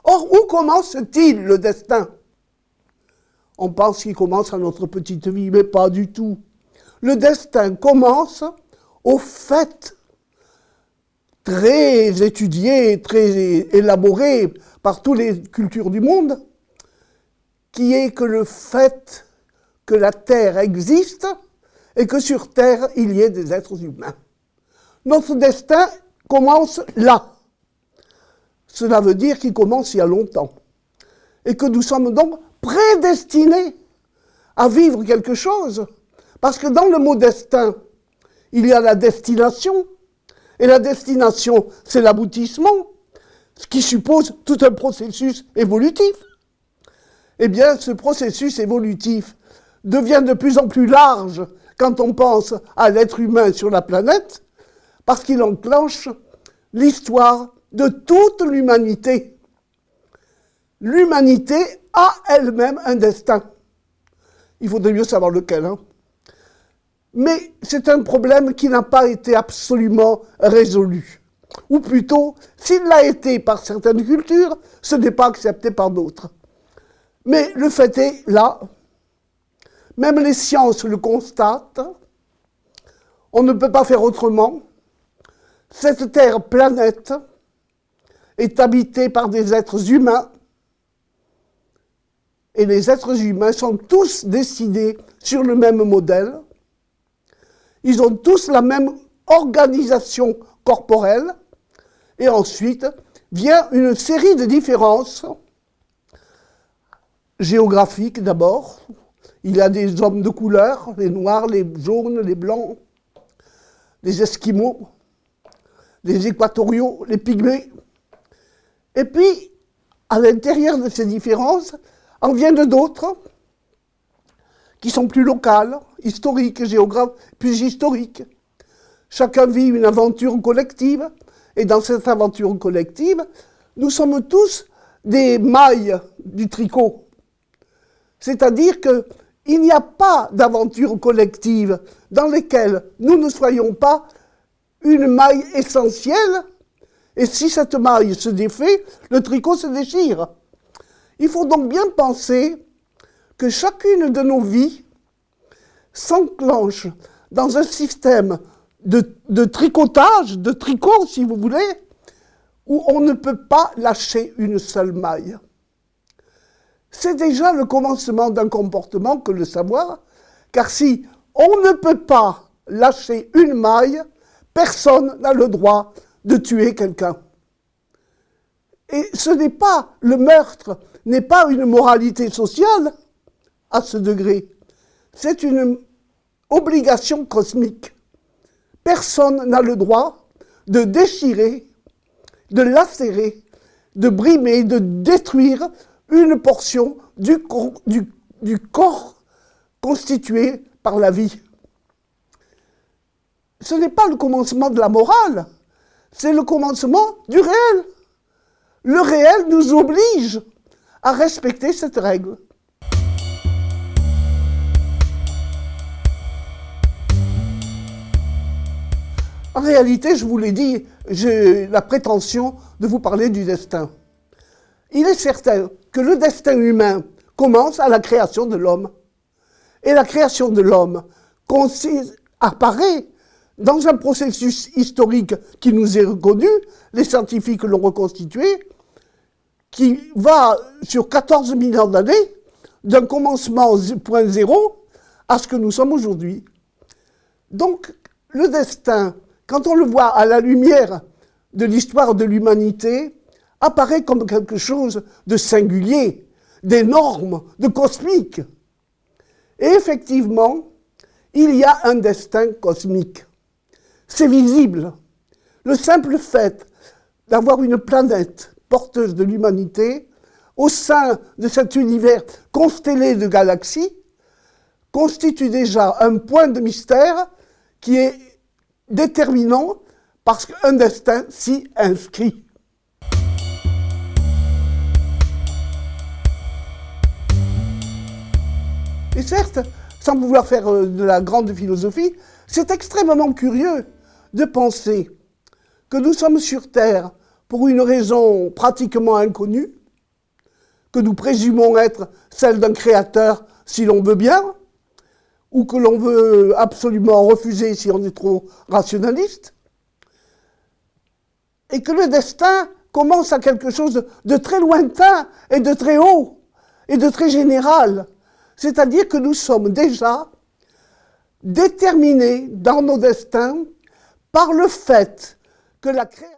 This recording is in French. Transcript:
Or, où commence-t-il le destin? On pense qu'il commence à notre petite vie, mais pas du tout. Le destin commence au fait très étudié, très élaboré par toutes les cultures du monde, qui est que le fait que la Terre existe et que sur Terre, il y ait des êtres humains. Notre destin commence là. Cela veut dire qu'il commence il y a longtemps. Et que nous sommes donc prédestinés à vivre quelque chose. Parce que dans le mot destin, il y a la destination. Et la destination, c'est l'aboutissement, ce qui suppose tout un processus évolutif. Eh bien, ce processus évolutif devient de plus en plus large quand on pense à l'être humain sur la planète, parce qu'il enclenche l'histoire de toute l'humanité. L'humanité a elle-même un destin. Il faudrait mieux savoir lequel, hein. Mais c'est un problème qui n'a pas été absolument résolu. Ou plutôt, s'il l'a été par certaines cultures, ce n'est pas accepté par d'autres. Mais le fait est, là, même les sciences le constatent, on ne peut pas faire autrement. Cette terre planète est habitée par des êtres humains, et les êtres humains sont tous décidés sur le même modèle. Ils ont tous la même organisation corporelle, et ensuite vient une série de différences géographiques d'abord. Il y a des hommes de couleur, les noirs, les jaunes, les blancs, les esquimaux, les équatoriaux, les pygmées. Et puis, à l'intérieur de ces différences, en viennent d'autres qui sont plus locales, historiques, géographiques, plus historiques. Chacun vit une aventure collective, et dans cette aventure collective, nous sommes tous des mailles du tricot. C'est-à-dire qu'il n'y a pas d'aventure collective dans laquelle nous ne soyons pas une maille essentielle, et si cette maille se défait, le tricot se déchire. Il faut donc bien penser que chacune de nos vies s'enclenche dans un système de tricotage, de tricot si vous voulez, où on ne peut pas lâcher une seule maille. C'est déjà le commencement d'un comportement que le savoir, car si on ne peut pas lâcher une maille, personne n'a le droit de tuer quelqu'un. Et ce n'est pas, le meurtre n'est pas une moralité sociale à ce degré, c'est une obligation cosmique. Personne n'a le droit de déchirer, de lacérer, de brimer, de détruire une portion du corps constitué par la vie. Ce n'est pas le commencement de la morale, c'est le commencement du réel. Le réel nous oblige à respecter cette règle. En réalité, je vous l'ai dit, j'ai la prétention de vous parler du destin. Il est certain que le destin humain commence à la création de l'homme. Et la création de l'homme apparaît dans un processus historique qui nous est reconnu, les scientifiques l'ont reconstitué, qui va sur 14 millions d'années, d'un commencement 0.0 à ce que nous sommes aujourd'hui. Donc, le destin, quand on le voit à la lumière de l'histoire de l'humanité, apparaît comme quelque chose de singulier, d'énorme, de cosmique. Et effectivement, il y a un destin cosmique. C'est visible. Le simple fait d'avoir une planète porteuse de l'humanité au sein de cet univers constellé de galaxies constitue déjà un point de mystère qui est déterminant parce qu'un destin s'y inscrit. Et certes, sans vouloir faire de la grande philosophie, c'est extrêmement curieux de penser que nous sommes sur Terre pour une raison pratiquement inconnue, que nous présumons être celle d'un créateur si l'on veut bien, ou que l'on veut absolument refuser si on est trop rationaliste, et que le destin commence à quelque chose de très lointain et de très haut et de très général. C'est-à-dire que nous sommes déjà déterminés dans nos destins par le fait que la création